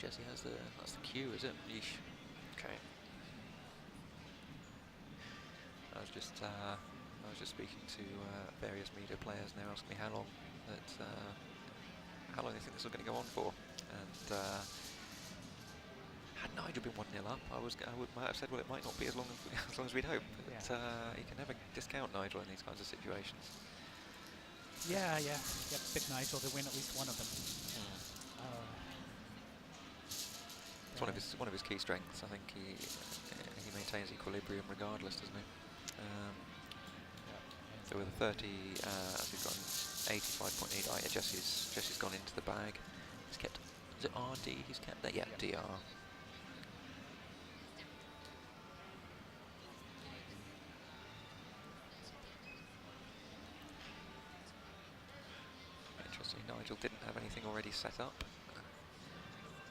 Jesse has that's the cue, is it? Yeesh. Okay. I was just speaking to various media players, and they're asking me how long they think this is going to go on for. And had Nigel been 1-0 up, might have said, well, it might not be as long as we'd hope. But you can never discount Nigel in these kinds of situations. Yeah. You have to pick Nigel to win at least one of them. It's one of his key strengths. I think he maintains equilibrium regardless, doesn't he? So with a 30, he's got an 85.8. Oh yeah, Jesse's gone into the bag. He's kept. Is it RD? He's kept that. Yeah, DR. Interesting. Nigel didn't have anything already set up.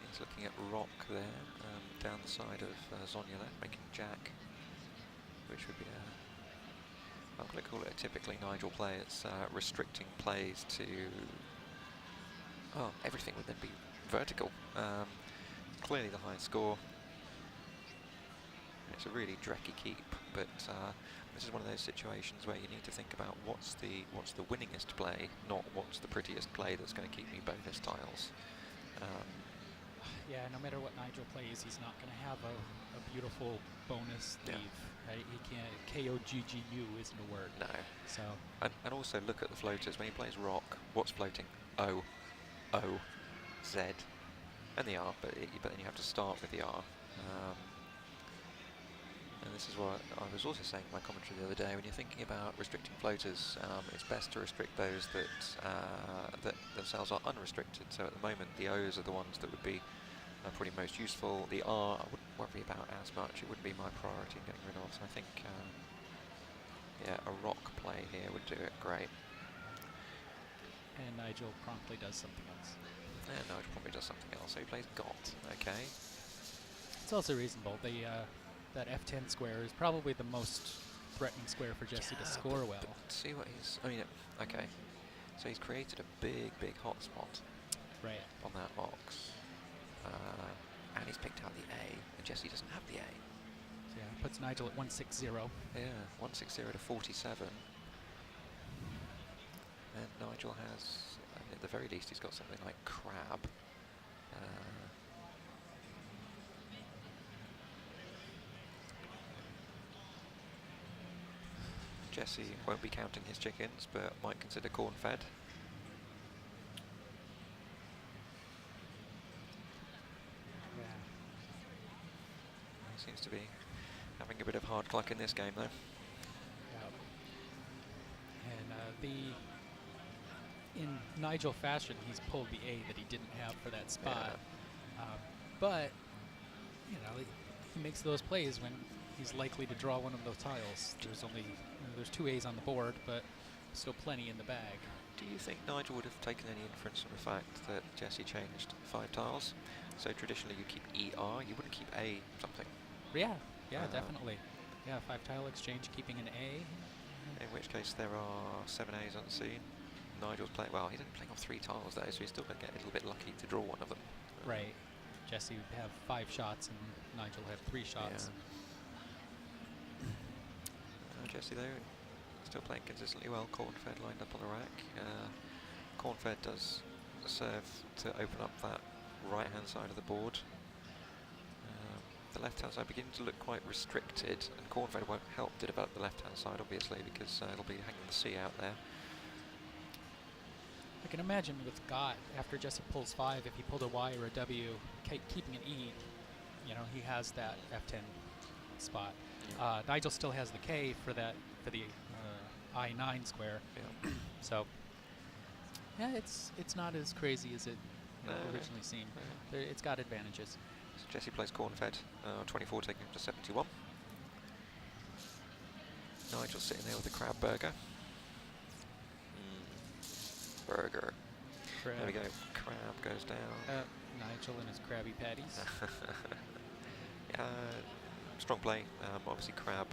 He's looking at rock there, down the side of Zonia left, making jack, which would be I'm going to call it a typically Nigel play. It's restricting plays to... Oh, everything would then be vertical. Clearly the high score. It's a really drecky keep, but this is one of those situations where you need to think about what's the winningest play, not what's the prettiest play that's going to keep me bonus tiles. Yeah, no matter what Nigel plays, he's not going to have a beautiful bonus leave. Yeah. He can't. KOGGU isn't a word. No. So. And also look at the floaters. When he plays rock, what's floating? O, Z, and the R. But then you have to start with the R. And this is what I was also saying in my commentary the other day. When you're thinking about restricting floaters, it's best to restrict those that themselves are unrestricted. So at the moment, the O's are the ones that would be probably most useful. The R I wouldn't worry about as much. It wouldn't be my priority in getting rid of. So I think, yeah, a rock play here would do it great. And Nigel promptly does something else. Yeah, Nigel probably does something else. So he plays Got. Okay. It's also reasonable. That F10 square is probably the most threatening square for Jesse to score well. But see what he's... I mean, okay. So he's created a big hotspot on that box. And he's picked out the A, and Jesse doesn't have the A. So yeah, puts Nigel at 160. Yeah, 160 to 47. And Nigel has, I mean, at the very least, he's got something like crab. Jesse won't be counting his chickens, but might consider corn-fed. Yeah. He seems to be having a bit of hard luck in this game, though. Yeah. And in Nigel fashion, he's pulled the A that he didn't have for that spot. Yeah. But you know, he makes those plays when he's likely to draw one of those tiles. There's only there's 2 A's on the board, but still plenty in the bag. Do you think Nigel would have taken any inference from the fact that Jesse changed 5 tiles? So traditionally you keep ER, you wouldn't keep A something. Yeah, definitely. Yeah, 5 tile exchange, keeping an A. In which case there are 7 A's unseen. Nigel's playing, well, he didn't play off 3 tiles though, so he's still going to get a little bit lucky to draw one of them. Right. Jesse would have 5 shots and Nigel had 3 shots. Yeah. Jesse though, still playing consistently well. Corn-fed lined up on the rack. Corn-fed does serve to open up that right-hand side of the board. The left-hand side beginning to look quite restricted, and corn-fed won't help to develop the left-hand side, obviously, because it'll be hanging the C out there. I can imagine with Got, after Jesse pulls 5, if he pulled a Y or a W, keeping an E, you know, he has that F10 spot. Yeah. Nigel still has the K for the I9 square. Yeah. So, yeah, it's not as crazy as it originally seemed. Yeah. It's got advantages. So Jesse plays corn-fed, 24 taking him to 71. Nigel's sitting there with a crab burger. Burger. Crab. There we go. Crab goes down. Nigel and his Krabby Patties. Strong play. Obviously, crab.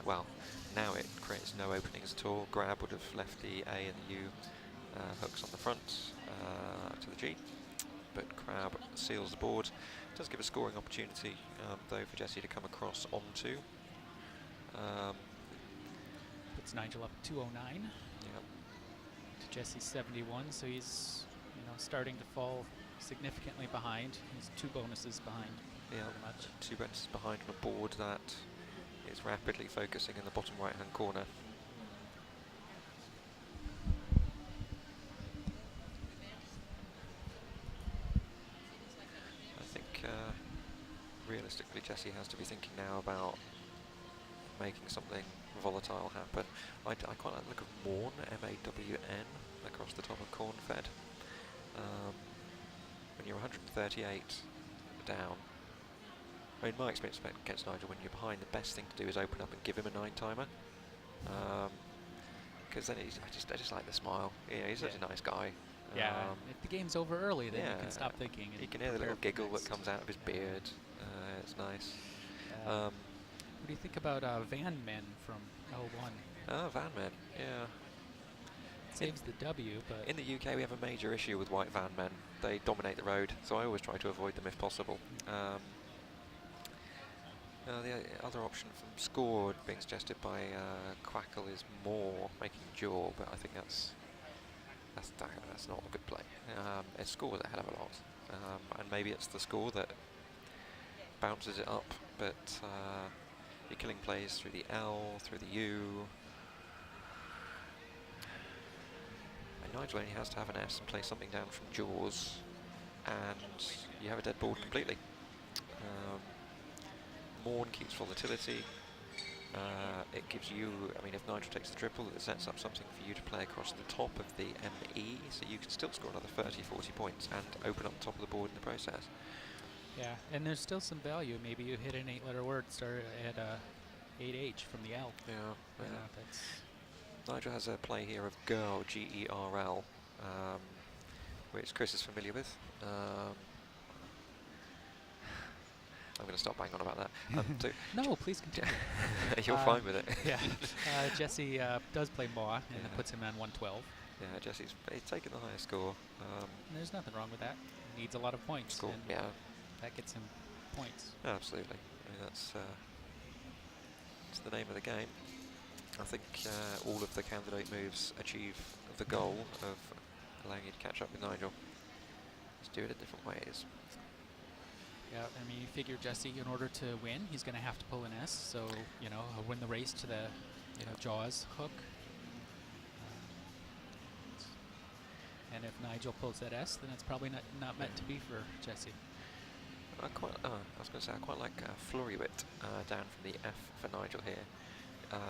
Well, now it creates no openings at all. Grab would have left the A and the U hooks on the front to the G. but Crab seals the board. Does give a scoring opportunity, though, for Jesse to come across onto. Puts Nigel up 209 Yeah. to Jesse's 71, so he's starting to fall significantly behind. He's 2 bonuses behind. Yeah, pretty much. 2 bonuses behind on a board that is rapidly focusing in the bottom right-hand corner. I think realistically Jesse has to be thinking now about making something volatile happen. I quite like the look of Morn, M-A-W-N, across the top of Cornfed. When you're 138 down, I mean, my experience against Nigel, when you're behind, the best thing to do is open up and give him a 9-timer. Because then I just like the smile. Yeah, he's such a nice guy. Yeah, if the game's over early, then you can stop thinking. And you can hear the little giggle that comes out of his beard. It's nice. What do you think about Van Men from L1? Oh, Van Men, yeah. Saves the W, but... In the UK, we have a major issue with white van men. They dominate the road, so I always try to avoid them if possible. The other option from Scored being suggested by Quackle is more making jaw, but I think that's not a good play. It scores a hell of a lot, and maybe it's the score that bounces it up, but you're killing plays through the L, through the U. And Nigel only has to have an S and play something down from jaws, and you have a dead board completely. Morn keeps volatility. It gives you, I mean, if Nigel takes the triple, it sets up something for you to play across the top of the ME, so you can still score another 30, 40 points and open up the top of the board in the process. Yeah, and there's still some value. Maybe you hit an 8-letter word, start at 8H from the L. Yeah. That's Nigel has a play here of Gerl, G-E-R-L, which Chris is familiar with. I'm going to stop banging on about that. no, please continue. You're fine with it. Yeah. Jesse does play Moa, and it puts him on 112. Yeah, he's taken the highest score. There's nothing wrong with that. He needs a lot of points. Cool. And that gets him points. Absolutely. I mean, that's the name of the game. I think all of the candidate moves achieve the goal of allowing you to catch up with Nigel. Just do it in different ways. Yeah, I mean, you figure Jesse, in order to win, he's going to have to pull an S. So, he'll win the race to the jaws hook. And if Nigel pulls that S, then it's probably not meant to be for Jesse. I was going to say, I quite like Flurrywit down from the F for Nigel here.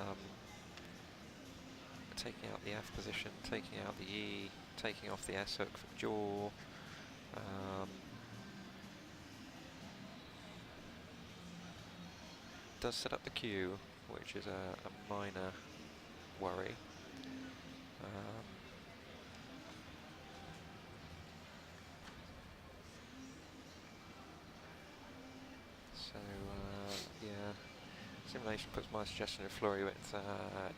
Taking out the F position, taking out the E, taking off the S hook from jaw. Does set up the Q, which is a minor worry. Yeah, simulation puts my suggestion of Flurrywit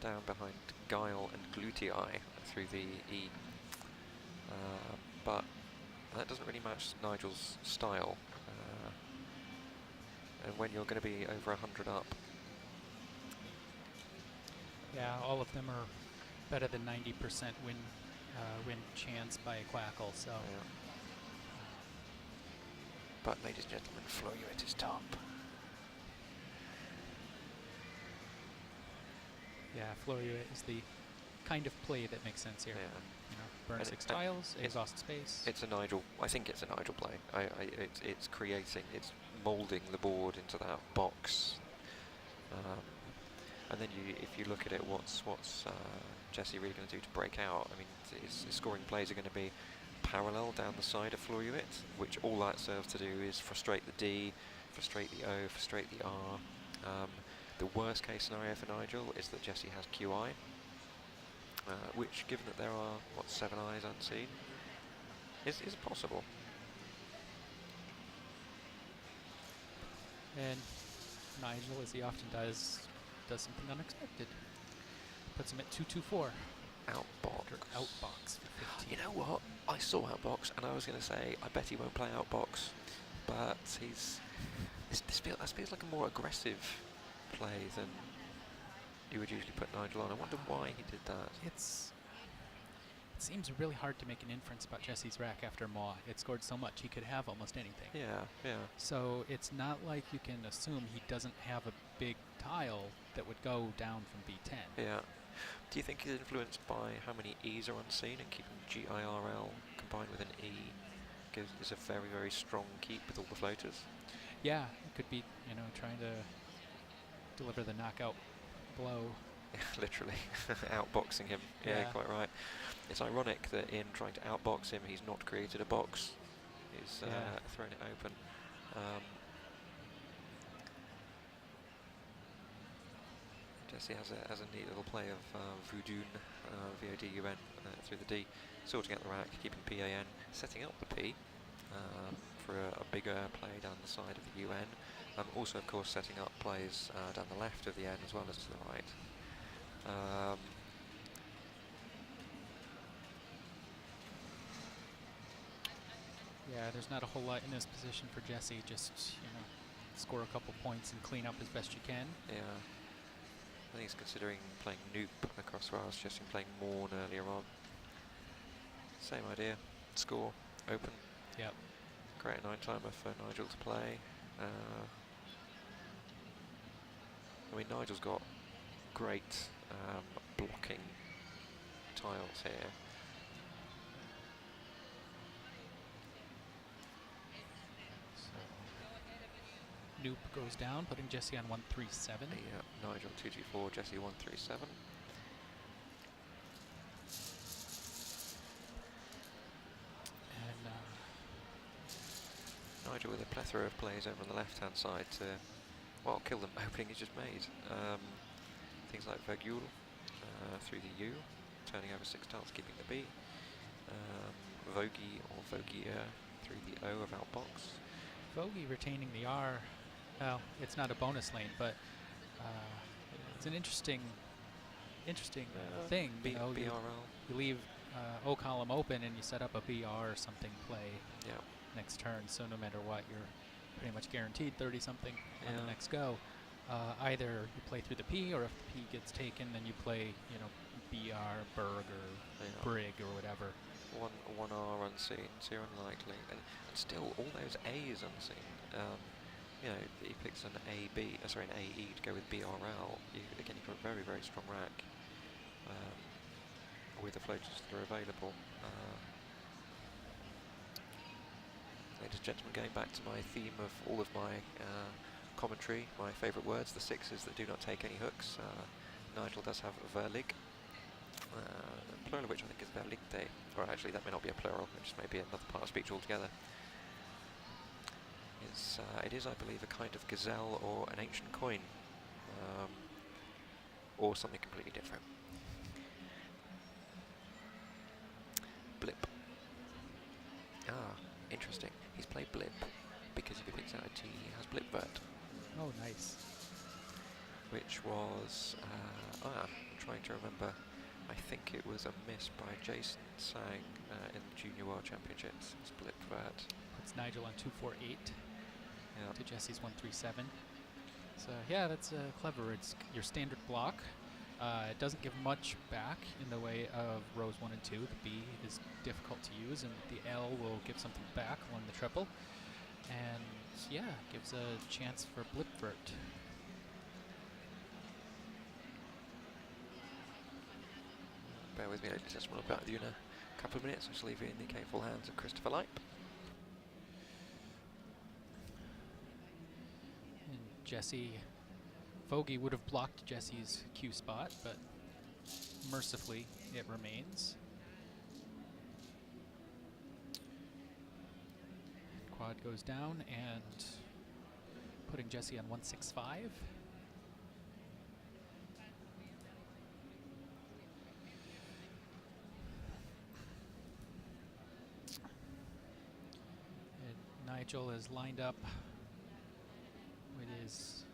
down behind Guile and Glutii through the E, but that doesn't really match Nigel's style. And when you're going to be over 100 up. Yeah, all of them are better than 90% win chance by a Quackle, so. Yeah. But ladies and gentlemen, Flurrywit is top. Yeah, Flurrywit is the kind of play that makes sense here. Yeah. Burn 6 tiles, exhaust space. It's a Nigel. I think it's a Nigel play. It's creating, it's moulding the board into that box. And then if you look at it, what's Jesse really going to do to break out? I mean, his scoring plays are going to be parallel down the side of Flurrywit, which all that serves to do is frustrate the D, frustrate the O, frustrate the R. The worst case scenario for Nigel is that Jesse has QI, which, given that there are, 7 eyes unseen, is possible. And Nigel, as he often does something unexpected. Puts him at 224. Outbox. Outbox for 15. You know what? I saw outbox, and I was going to say I bet he won't play outbox, but this feels like a more aggressive play than you would usually put Nigel on. I wonder why he did that. It seems really hard to make an inference about Jesse's rack after Maw. It scored so much he could have almost anything. Yeah. So it's not like you can assume he doesn't have a big tile that would go down from B10. Yeah. Do you think he's influenced by how many E's are unseen, and keeping GIRL combined with an E is a very, very strong keep with all the floaters? Yeah, it could be, trying to deliver the knockout blow. Yeah, literally. Outboxing him. Yeah, quite right. It's ironic that in trying to outbox him, he's not created a box. He's thrown it open. Jesse has a neat little play of Voodoo, VODUN, through the D, sorting out the rack, keeping PAN, setting up the P for a bigger play down the side of the UN. Also, of course, setting up plays down the left of the N as well as to the right. Yeah, there's not a whole lot in this position for Jesse. Just, score a couple points and clean up as best you can. Yeah. I think he's considering playing Noop across where I was suggesting playing Morn earlier on. Same idea. Score, open. Yep. Great 9-timer for Nigel to play. I mean, Nigel's got great blocking tiles here. Noop goes down, putting Jesse on 137. Yeah, Nigel 224, Jesse 137. And Nigel with a plethora of plays over on the left-hand side to, well, kill them. Opening is just made. Things like Vergul through the U, turning over 6 tiles, keeping the B. Vogie or Vogia through the O of outbox. Vogie retaining the R. Well, it's not a bonus lane, but it's an interesting thing. BRL. You leave O column open and you set up a BR or something play next turn. So no matter what, you're pretty much guaranteed 30-something on the next go. Either you play through the P, or if the P gets taken, then you play, BR, Berg, or Brig, or whatever. One R unseen, 0 unlikely, and still all those A's unseen. He picks an an AE to go with BRL. Again, you've got a very, very strong rack with the floaters that are available. Ladies and gentlemen, going back to my theme of all of my commentary, my favourite words, the sixes that do not take any hooks. Nigel does have Verlig, plural of which I think is Verligte, or actually that may not be a plural, it just may be another part of speech altogether. It is, I believe, a kind of gazelle or an ancient coin, or something completely different. Blip. Interesting. He's played Blip because if he picks out a T, he has Blipvert. Oh, nice. Which was, I'm trying to remember, I think it was a miss by Jason Sang in the Junior World Championships. Blipvert. It's Nigel on 248 to Jesse's 137. So yeah, that's clever. It's your standard block. It doesn't give much back in the way of rows 1 and 2. The B is difficult to use, and the L will give something back along the triple. And yeah, gives a chance for Blipvert. Bear with me, ladies and gentlemen, I'll be back with you in a couple of minutes. I'll just leave you in the capable hands of Christopher Leip. And Jesse, Vogie would have blocked Jesse's Q spot, but mercifully it remains. Quad goes down and putting Jesse on 165. Nigel is lined up with his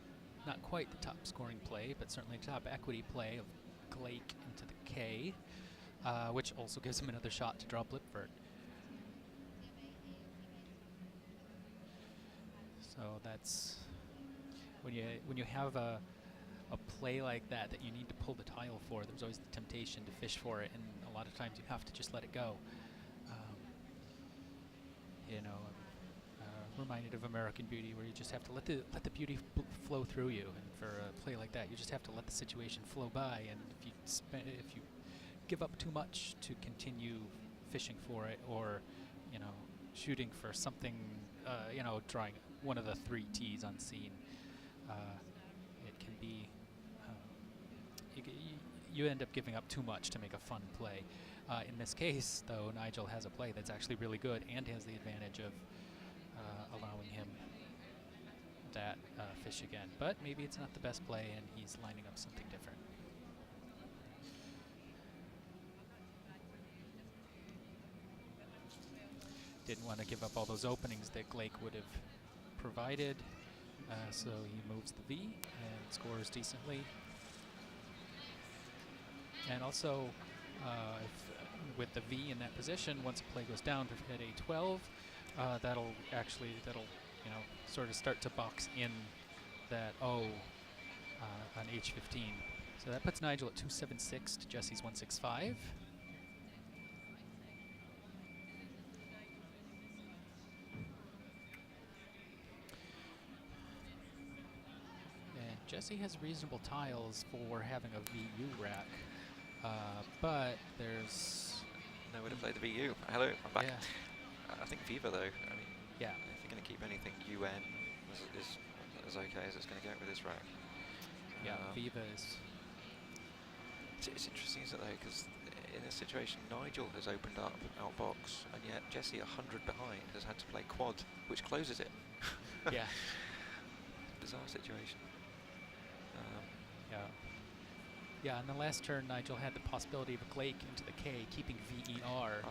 not quite the top scoring play, but certainly top equity play of Glake into the K, which also gives him another shot to draw Blipvert. So that's when you have a play like that that you need to pull the tile for. There's always the temptation to fish for it, and a lot of times you have to just let it go. You know, reminded of American Beauty, where you just have to let the beauty flow through you. And for a play like that, you just have to let the situation flow by. And if you give up too much to continue fishing for it, or shooting for something, drawing one of the 3 tees unseen, it can be you end up giving up too much to make a fun play. In this case, though, Nigel has a play that's actually really good and has the advantage of allowing him that fish again. But maybe it's not the best play, and he's lining up something different. Didn't want to give up all those openings that Glake would have provided, so he moves the V and scores decently. And also, with the V in that position, once a play goes down at A12, that'll sort of start to box in that O on H15. So that puts Nigel at 276 to Jesse's 165. And Jesse has reasonable tiles for having a VU rack, but there's nowhere to play the VU. Hello, I'm back. Yeah. I think Viva, though, I mean, yeah, if you're going to keep anything UN as okay as it's going to get with this rack. Yeah, Viva is. It's interesting, isn't it, though, because in this situation, Nigel has opened up outbox, and yet Jesse, 100 behind, has had to play quad, which closes it. Yeah. Bizarre situation. Yeah. Yeah, in the last turn, Nigel had the possibility of a Glake into the K, keeping VER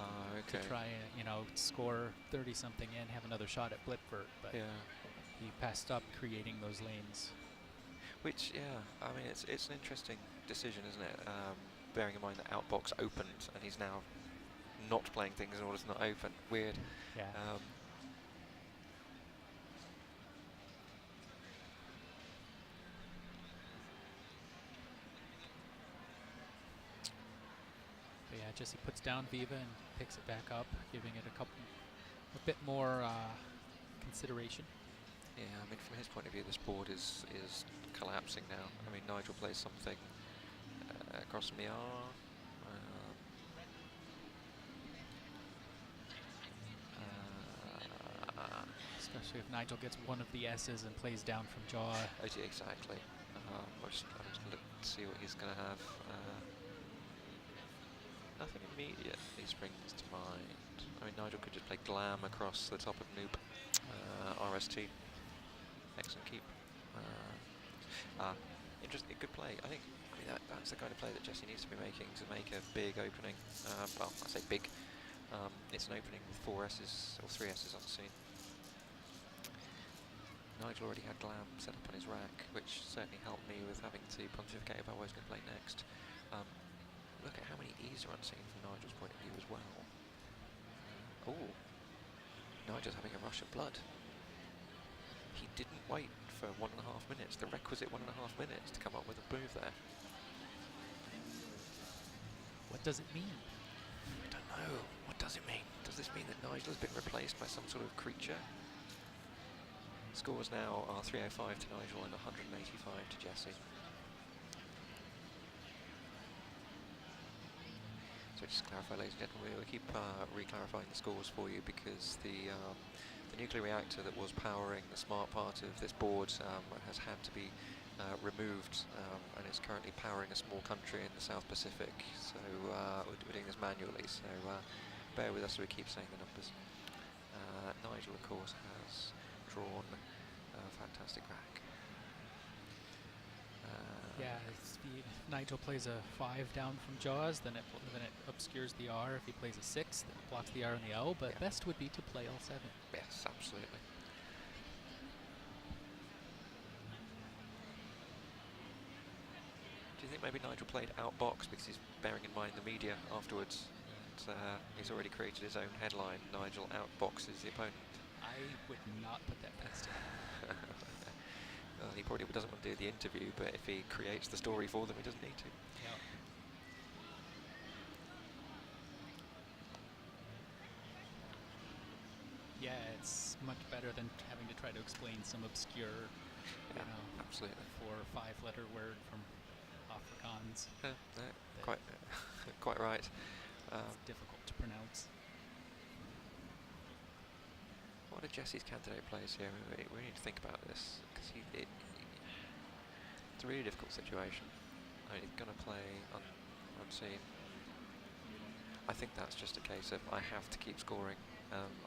to try and, score 30-something and have another shot at Blipvert, but he passed up creating those lanes. Which, I mean, it's an interesting decision, isn't it? Bearing in mind that outbox opened, and he's now not playing things in order to not open. Weird. Yeah. But yeah, Jesse puts down Viva and picks it back up, giving it a bit more consideration. Yeah, I mean, from his point of view, this board is collapsing now. I mean, Nigel plays something across from the R. Especially if Nigel gets one of the S's and plays down from jaw. Yeah, exactly. I'm just going to look to see what he's going to have. Nothing immediately springs to mind. I mean, Nigel could just play Glam across the top of Noop. RST. Excellent keep. Interesting, good play. I think that's the kind of play that Jesse needs to be making to make a big opening. Well, I say big. It's an opening with 4 S's or 3 S's unseen. Nigel already had Glam set up on his rack, which certainly helped me with having to pontificate about what I was going to play next. Look at how many E's are unseen from Nigel's point of view as well. Oh, Nigel's having a rush of blood. He didn't wait for 1.5 minutes, the requisite 1.5 minutes to come up with a move there. What does it mean? I don't know. What does it mean? Does this mean that Nigel has been replaced by some sort of creature? Scores now are 305 to Nigel and 185 to Jesse. So just to clarify, ladies and gentlemen, we'll keep re-clarifying the scores for you, because the nuclear reactor that was powering the smart part of this board has had to be removed, and is currently powering a small country in the South Pacific. So we're doing this manually, so bear with us as we keep saying the numbers. Nigel, of course, has drawn a fantastic rack. Yeah, Nigel plays a 5 down from jaws, then it obscures the R. If he plays a 6, then it blocks the R and the L, but best would be to play all 7. Yes, absolutely. Do you think maybe Nigel played outbox because he's bearing in mind the media afterwards? And, he's already created his own headline, Nigel outboxes the opponent. I would not put that past him. Well, he probably doesn't want to do the interview, but if he creates the story for them, he doesn't need to. Yep. Yeah, it's much better than having to try to explain some obscure, Yeah, absolutely. 4 or 5 letter word from Afrikaans. Yeah, quite, quite right. It's difficult to pronounce. What are Jesse's candidate plays here? We need to think about this, because it's a really difficult situation. I mean, he's going to play unseen. I think that's just a case of I have to keep scoring.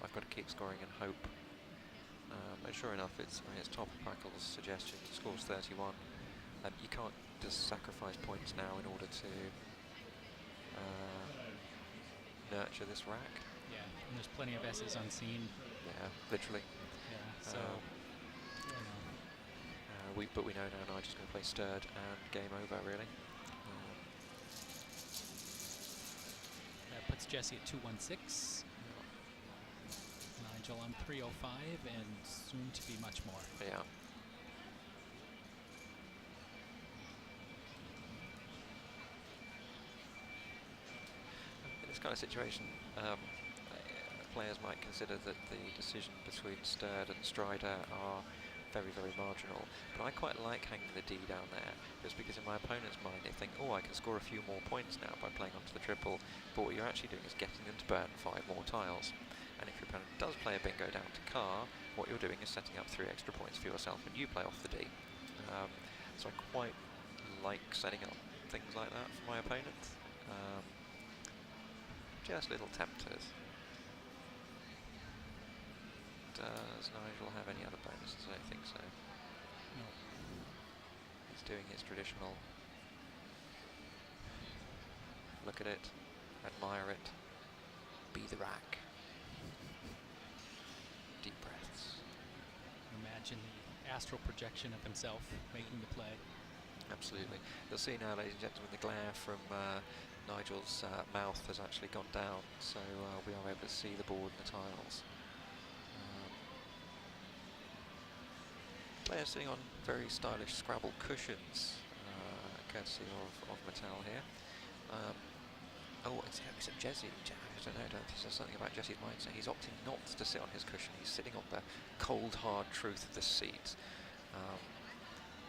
I've got to keep scoring and hope. And sure enough, it's Top of Crackle's suggestion. He scores 31. You can't just sacrifice points now in order to nurture this rack. Yeah, and there's plenty of S's unseen. Yeah, literally. Yeah, so but we know now Nigel's going to play stirred and game over, really. That puts Jesse at 216. Nigel on 305, and soon to be much more. Yeah. In this kind of situation, players might consider that the decision between stirred and strider are very, very marginal, but I quite like hanging the D down there, just because in my opponent's mind they think, oh, I can score a few more points now by playing onto the triple, but what you're actually doing is getting them to burn 5 more tiles. And if your opponent does play a bingo down to car, what you're doing is setting up 3 extra points for yourself and you play off the D. So I quite like setting up things like that for my opponent. Just little tempters. Does Nigel have any other bonuses? I don't think so. No. He's doing his traditional look at it, admire it, be the rack. Deep breaths. Imagine the astral projection of himself making the play. Absolutely. You'll see now, ladies and gentlemen, the glare from Nigel's mouth has actually gone down, so we are able to see the board and the tiles. Players sitting on very stylish Scrabble cushions, courtesy of Mattel here. Except Jesse, I don't know, there's something about Jesse's mindset. He's opting not to sit on his cushion. He's sitting on the cold, hard truth of the seat.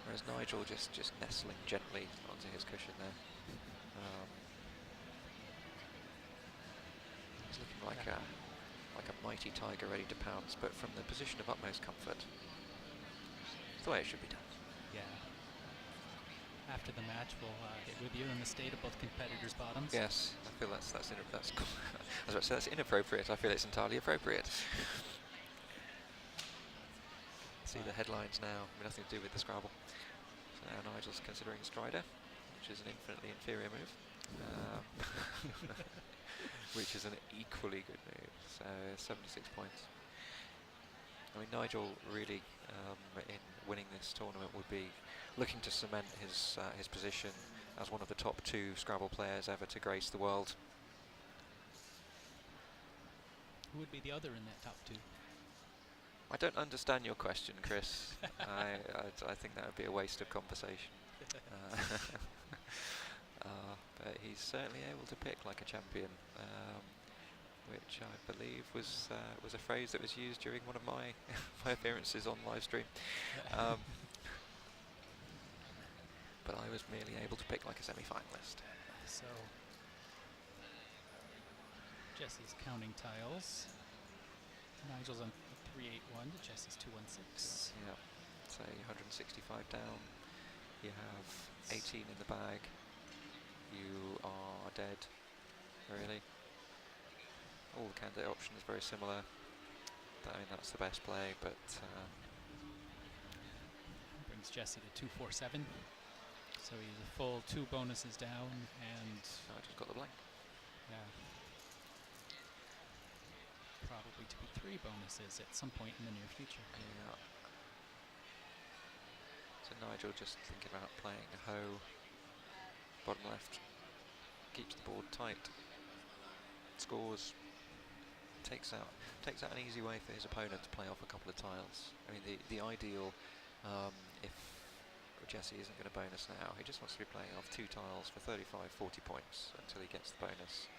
Whereas Nigel just nestling gently onto his cushion there. He's looking like a mighty tiger ready to pounce, but from the position of utmost comfort. It's the way it should be done. Yeah. After the match, we'll hit review in the state of both competitors' bottoms. Yes, I feel that's I was about to say that's inappropriate. I feel it's entirely appropriate. See the headlines now, nothing to do with the Scrabble. So now Nigel's considering Strider, which is an infinitely inferior move, which is an equally good move. So 76 points. I mean, Nigel really, in winning this tournament, would be looking to cement his position as one of the top 2 Scrabble players ever to grace the world. Who would be the other in that top 2? I don't understand your question, Chris. I think that would be a waste of conversation. But he's certainly able to pick like a champion, which I believe was a phrase that was used during one of my my appearances on live stream. But I was merely able to pick like a semi-finalist. So Jesse's counting tiles. Nigel's on 381, Jesse's 216. Yeah, so 165 down. You have 18 in the bag. You are dead, really. All the candidate options very similar. I mean, that's the best play, but brings Jesse to 247. So he's a full 2 bonuses down, and I just got the blank. Yeah. Probably to be 3 bonuses at some point in the near future. Yeah. So Nigel just thinking about playing a hoe. Bottom left keeps the board tight. Scores takes out an easy way for his opponent to play off a couple of tiles. I mean, the ideal, if Jesse isn't going to bonus now, he just wants to be playing off 2 tiles for 35, 40 points until he gets the bonus.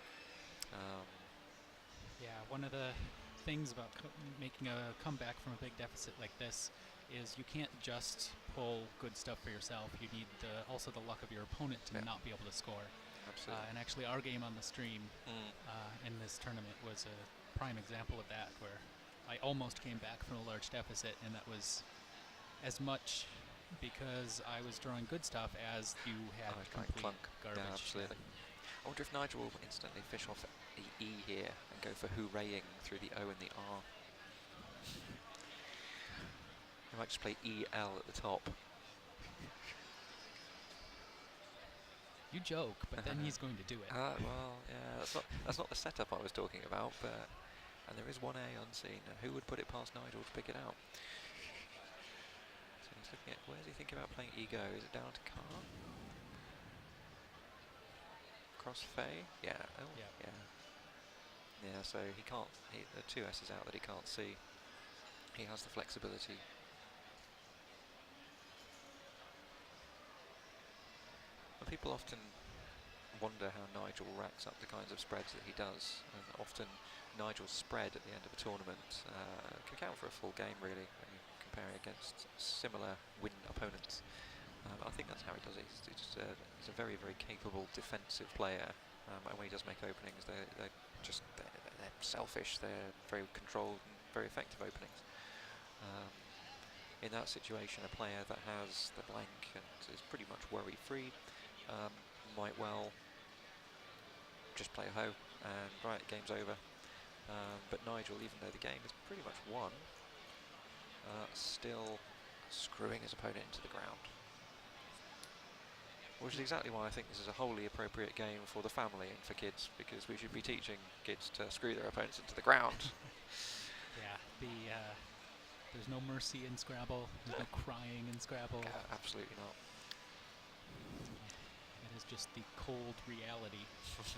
Yeah, one of the things about making a comeback from a big deficit like this is you can't just pull good stuff for yourself. You need also the luck of your opponent to not be able to score. Absolutely. And actually our game on the stream in this tournament was a prime example of that, where I almost came back from a large deficit, and that was as much because I was drawing good stuff as you had complete clunk. garbage. Yeah, absolutely. I wonder if Nigel will instantly fish off the E here and go for hooraying through the O and the R. He might just play EL at the top. You joke, but then he's going to do it. Well, yeah, that's not the setup I was talking about, but and there is one A unseen. And who would put it past Nigel to pick it out? So he's looking at, where's he thinking about playing ego? Is it down to Car? Cross Fey? Yeah. Oh, yeah. Yeah, so he can't. There are 2 S's out that he can't see. He has the flexibility. But people often wonder how Nigel racks up the kinds of spreads that he does, and often Nigel's spread at the end of a tournament can count for a full game, really, when you compare it against similar win opponents. I think that's how he does it. He's a very, very capable defensive player, and when he does make openings, they're selfish. They're very controlled and very effective openings. In that situation, a player that has the blank and is pretty much worry-free might well just play a hoe and right, game's over. But Nigel, even though the game is pretty much won, still screwing his opponent into the ground. Which is exactly why I think this is a wholly appropriate game for the family and for kids, because we should be teaching kids to screw their opponents into the ground. Yeah, there's no mercy in Scrabble, there's no crying in Scrabble. Absolutely not. It is just the cold reality of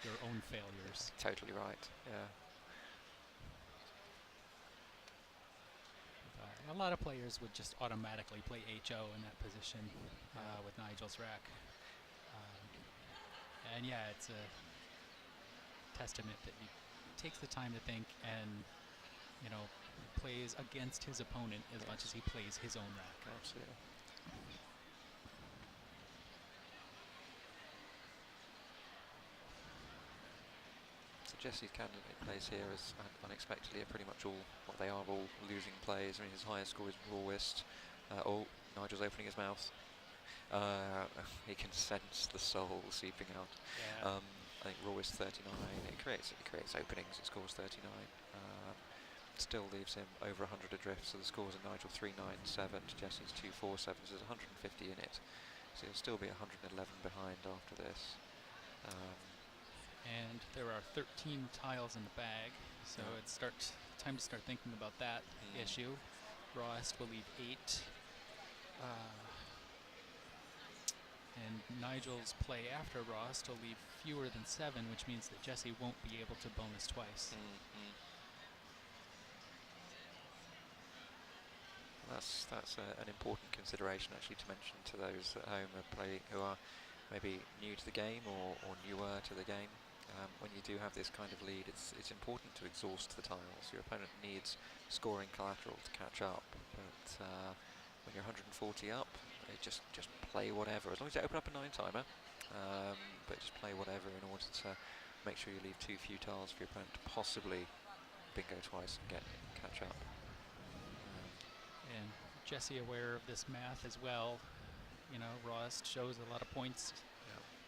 your own failures. Totally right, yeah. A lot of players would just automatically play HO in that position with Nigel's rack. And yeah, it's a testament that he takes the time to think and, you know, plays against his opponent as much as he plays his own rack. Absolutely. Jesse's candidate plays here as unexpectedly are pretty much all, well, they are all losing plays. I mean, his highest score is rawest. Nigel's opening his mouth. He can sense the soul seeping out. Yeah. I think rawest 39. It creates openings. It scores 39. Still leaves him over 100 adrift. So the scores are Nigel 397 to Jesse's 247. So there's 150 in it. So he'll still be 111 behind after this. And there are 13 tiles in the bag, so it's time to start thinking about that issue. Rawest will leave 8. And Nigel's play after Rawest will leave fewer than 7, which means that Jesse won't be able to bonus twice. That's an important consideration actually to mention to those at home who are maybe new to the game or newer to the game. When you do have this kind of lead, it's important to exhaust the tiles. Your opponent needs scoring collateral to catch up, but when you're 140 up, just play whatever. As long as you open up a 9-timer, but just play whatever in order to make sure you leave too few tiles for your opponent to possibly bingo twice and catch up. And Jesse aware of this math as well. You know, Rawest shows a lot of points.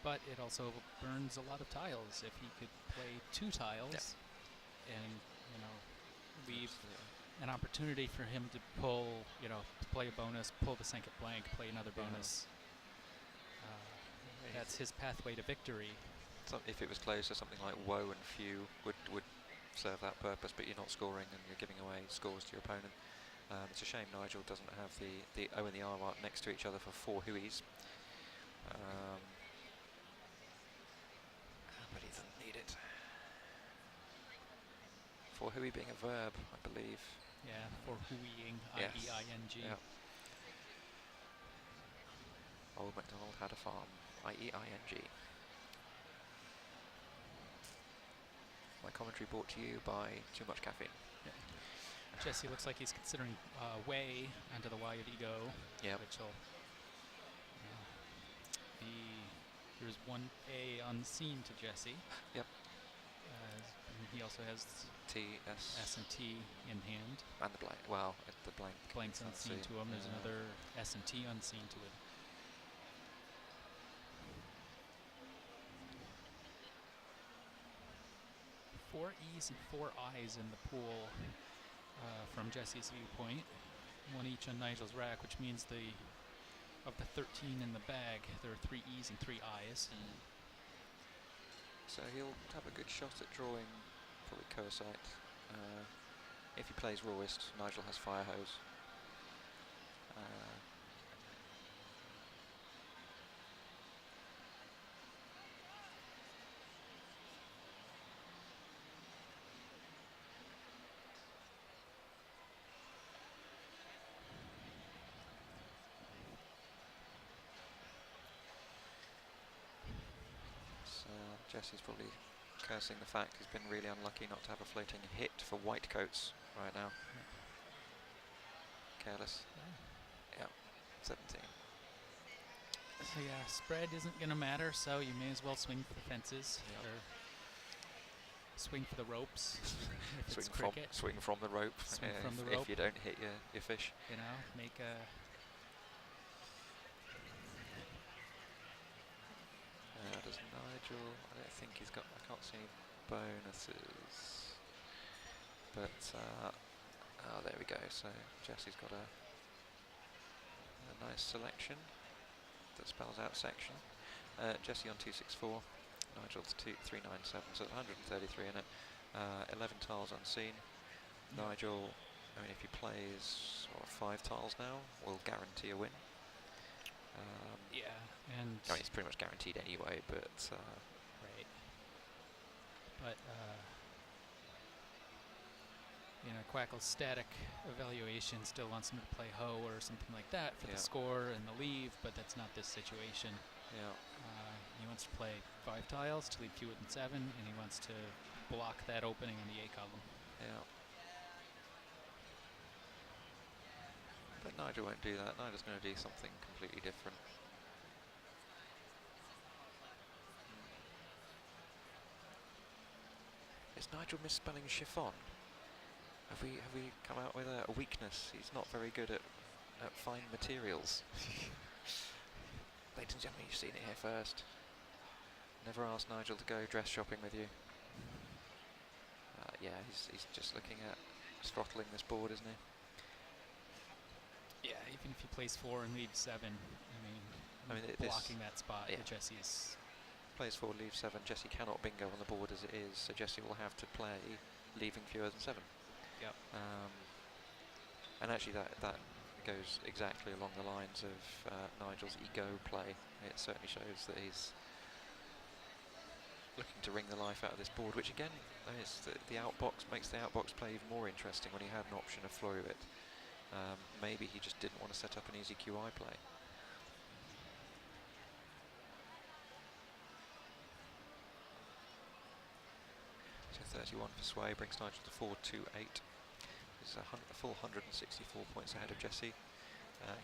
But it also burns a lot of tiles. If he could play 2 tiles and, you know, leave an opportunity for him to pull, you know, play a bonus, pull the Sanket blank, play another bonus. That's his pathway to victory. If it was closer, something like woe and few would serve that purpose, but you're not scoring and you're giving away scores to your opponent. It's a shame Nigel doesn't have the O and the R next to each other for 4 hooies. But he doesn't need it. For hui being a verb, I believe. Yeah, for hooeying, Yes. I-E-I-N-G. Yeah. Old MacDonald had a farm, I-E-I-N-G. My commentary brought to you by Too Much Caffeine. Yeah. Jesse looks like he's considering way under the Y of ego, Yep. which will be, there's one A unseen to Jesse. Yep. And he also has T, S. S and T in hand. And the blank. Well, the blank. Blank's unseen to him. There's another S and T unseen to it. Four E's and four I's in the pool from Jesse's viewpoint. One each on Nigel's rack, which means of the 13 in the bag, there are 3 E's and 3 I's. So he'll have a good shot at drawing probably Coesight. If he plays rawest, Nigel has fire hose. Jesse's probably cursing the fact he's been really unlucky not to have a floating hit for white coats right now. Careless. Yeah, 17. So yeah, spread isn't going to matter, so you may as well swing for the fences. Yep. Or swing for the ropes. If it's Swing cricket. from the rope. Swing from the rope. If you don't hit your fish. You know, make a... Does Nigel? I don't think he's got. I can't see any bonuses. But there we go. So Jesse's got a nice selection that spells out section. Jesse on 264, Nigel's 397. So 133 in it. 11 tiles unseen. Nigel, I mean, if he plays 5 tiles now, will guarantee a win. yeah, and... I mean, it's pretty much guaranteed anyway, but... right. But, you know, Quackle's static evaluation still wants him to play Ho or something like that for the score and the leave, but that's not this situation. Yeah. He wants to play 5 tiles to leave fewer than 7, and he wants to block that opening in the A column. Yeah. But Nigel won't do that. Nigel's going to do something completely different. Is Nigel misspelling chiffon? Have we come out with a weakness? He's not very good at fine materials. Ladies and gentlemen, you've seen it here first. Never ask Nigel to go dress shopping with you. Yeah, he's just looking at throttling this board, isn't he? Yeah, even if he plays 4 and leaves 7, I mean blocking that spot with Jesse is... Plays 4, leaves 7. Jesse cannot bingo on the board as it is, so Jesse will have to play leaving fewer than 7. Yep. And actually that goes exactly along the lines of Nigel's ego play. It certainly shows that he's looking to wring the life out of this board, which again, is the outbox makes the outbox play even more interesting when he had an option of Floribit. Maybe he just didn't want to set up an easy QI play. So 31 for Sway brings Nigel to 428. He's a full 164 points ahead of Jesse.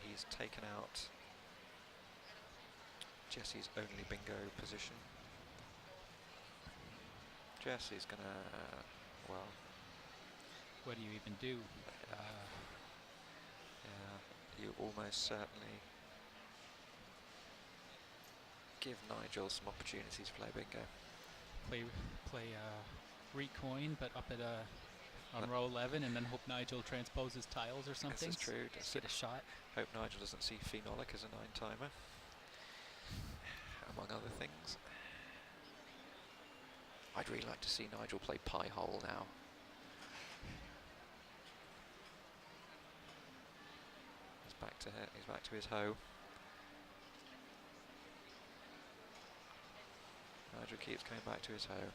He's taken out Jesse's only bingo position. Jesse's gonna, well... What do you even do? Yeah, you almost certainly give Nigel some opportunities to play bingo. Play recoin, but up at on row 11, and then hope Nigel transposes tiles or something. This is true. Just get a shot. Hope Nigel doesn't see Phenolic as a 9-timer, among other things. I'd really like to see Nigel play pie hole now. He's back to his hoe. Nigel keeps coming back to his hoe.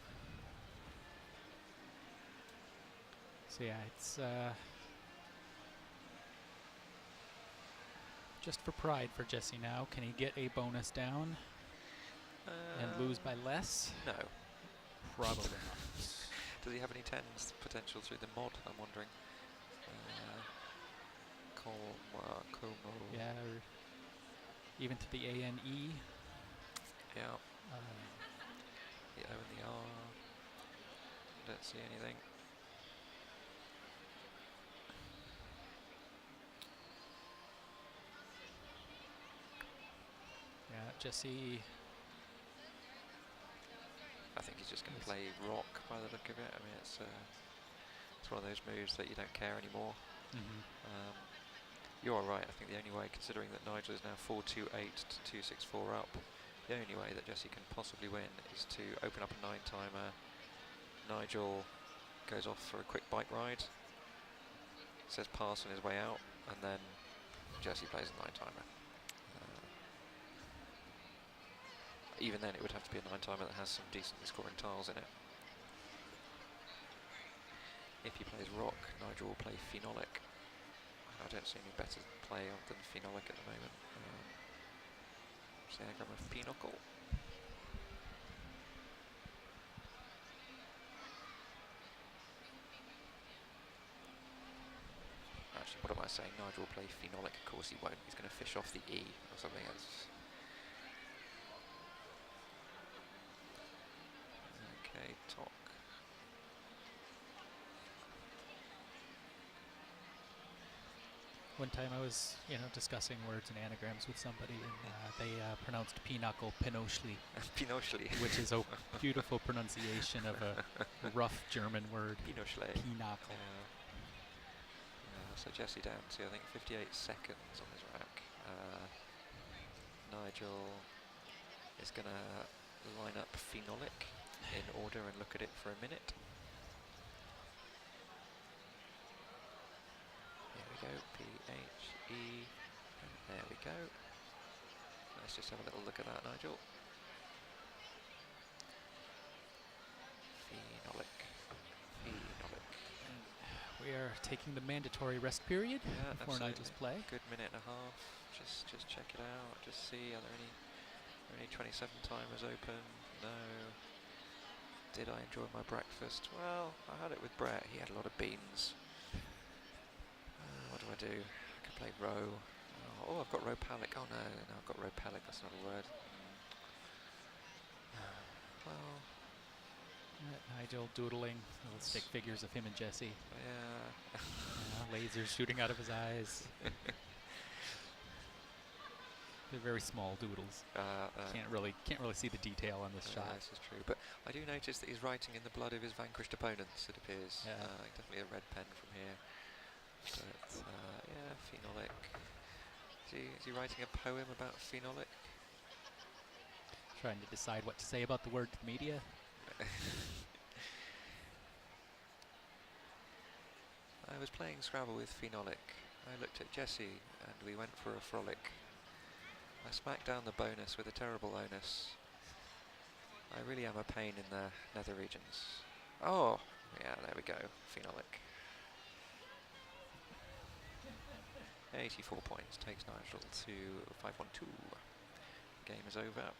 So yeah, it's just for pride for Jesse now. Can he get a bonus down and lose by less? No. Probably not. Does he have any 10s potential through the mod? I'm wondering. Como. Yeah, or even to the ANE. Yeah. The O and the R. Don't see anything. Yeah, Jesse. I think he's just going to play rock by the look of it. I mean, it's one of those moves that you don't care anymore. You are right. I think the only way, considering that Nigel is now 4-2-8 to 2-6-4 up, the only way that Jesse can possibly win is to open up a 9-timer. Nigel goes off for a quick bike ride, says pass on his way out, and then Jesse plays a 9-timer. Even then, it would have to be a 9-timer that has some decently scoring tiles in it. If he plays rock, Nigel will play phenolic. I don't see any better play than phenolic at the moment. Diagram of Pinochle. Actually, what am I saying? Nigel will play phenolic. Of course he won't. He's going to fish off the E or something else. Okay, talk. One time I was, discussing words and anagrams with somebody, and they pronounced pinochle Pinochely. Pinochely. Which is a beautiful pronunciation of a rough German word. Pinochely. Pinochle. So Jesse down to, I think, 58 seconds on his rack. Nigel is going to line up phenolic in order and look at it for a minute. There we go, P-H-E, and there we go. Let's just have a little look at that, Nigel. Phenolic. We are taking the mandatory rest period before absolutely. Nigel's play. Good minute and a half. Just check it out. Just see, are there any 27 timers open? No. Did I enjoy my breakfast? Well, I had it with Brett. He had a lot of beans. What do? I could play row. Oh, I've got row palic. Oh no, I've got row palic. That's not a word. Well. Nigel doodling little stick figures of him and Jesse. Yeah. Lasers shooting out of his eyes. They're very small doodles. Can't really see the detail on this shot. This is true, but I do notice that he's writing in the blood of his vanquished opponents. It appears. Definitely a red pen from here. But yeah, phenolic. Is he writing a poem about phenolic? Trying to decide what to say about the word to the media. I was playing Scrabble with phenolic. I looked at Jesse and we went for a frolic. I smacked down the bonus with a terrible onus. I really am a pain in the nether regions. Oh, yeah, there we go, phenolic. 84 points, takes Nigel to 5-1-2. Game is over.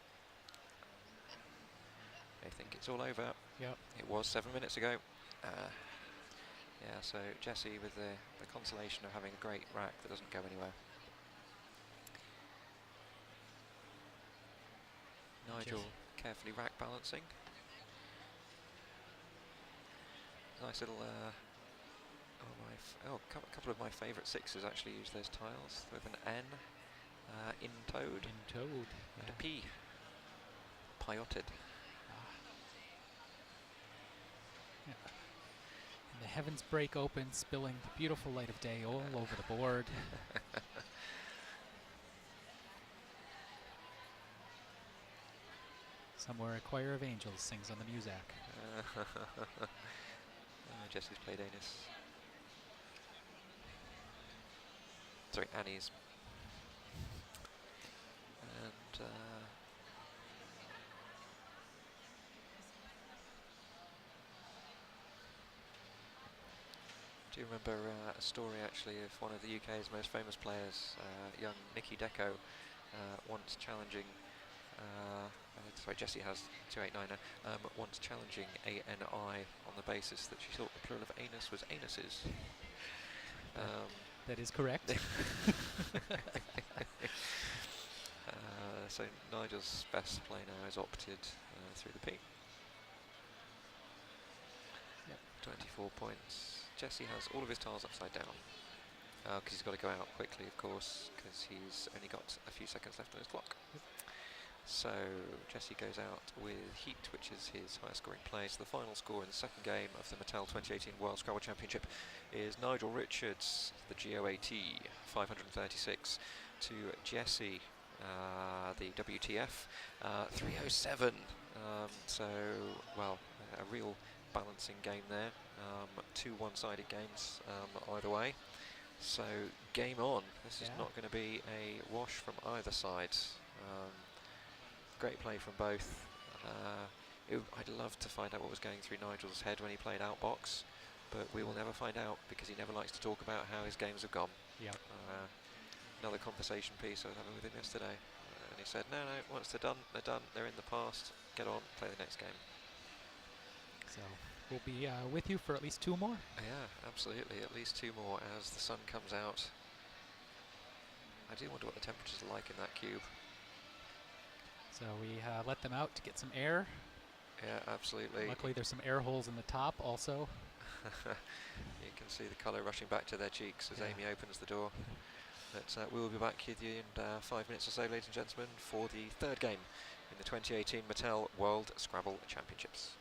I think it's all over. Yep. It was 7 minutes ago. Yeah, so Jesse with the consolation of having a great rack that doesn't go anywhere. Nigel carefully rack balancing. Nice little. A couple of my favourite sixes actually use those tiles with an N, in toad, and a P, piotted. Yeah. And the heavens break open, spilling the beautiful light of day all over the board. Somewhere a choir of angels sings on the muzak. Jesse's played Anus. Sorry, Annie's. And Do you remember a story actually of one of the UK's most famous players, young Nicky Deco, once challenging, sorry, Jessie has 289 now, once challenging ANI on the basis that she thought the plural of anus was anuses. That is correct. So Nigel's best play now is opted through the P. Yep. 24 points. Jessie has all of his tiles upside down because he's got to go out quickly, of course, because he's only got a few seconds left on his clock. Yep. So Jessie goes out with Heat, which is his highest scoring play. So the final score in the second game of the Mattel 2018 World Scrabble Championship is Nigel Richards, the GOAT, 536, to Jessie, the WTF, 307. So, well, a real balancing game there. Two one-sided games either way. So game on. This is not going to be a wash from either side. Great play from both. I'd love to find out what was going through Nigel's head when he played outbox, but we will never find out because he never likes to talk about how his games have gone. Yep. Another conversation piece I was having with him yesterday, and he said, no, once they're done, they're in the past, get on, play the next game. So we'll be with you for at least 2 more. Yeah, absolutely, at least 2 more as the sun comes out. I do wonder what the temperatures are like in that cube. So we let them out to get some air. Yeah, absolutely. Luckily there's some air holes in the top also. You can see the colour rushing back to their cheeks as Amy opens the door. But we will be back with you in 5 minutes or so, ladies and gentlemen, for the third game in the 2018 Mattel World Scrabble Championships.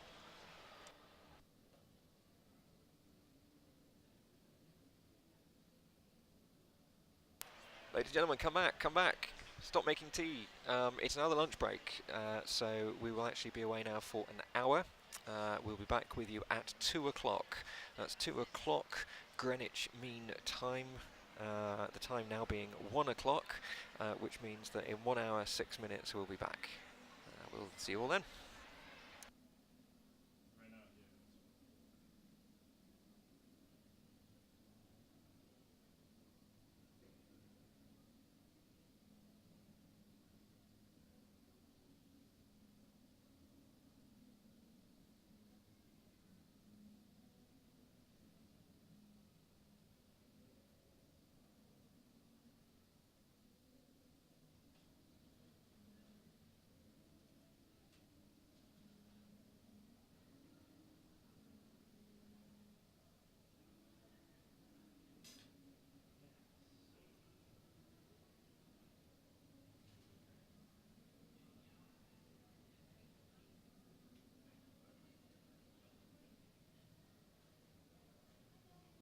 Ladies and gentlemen, come back. Stop making tea. It's another lunch break, so we will actually be away now for an hour. We'll be back with you at 2 o'clock. That's 2 o'clock Greenwich Mean Time. The time now being 1 o'clock, which means that in 1 hour, 6 minutes we'll be back. We'll see you all then.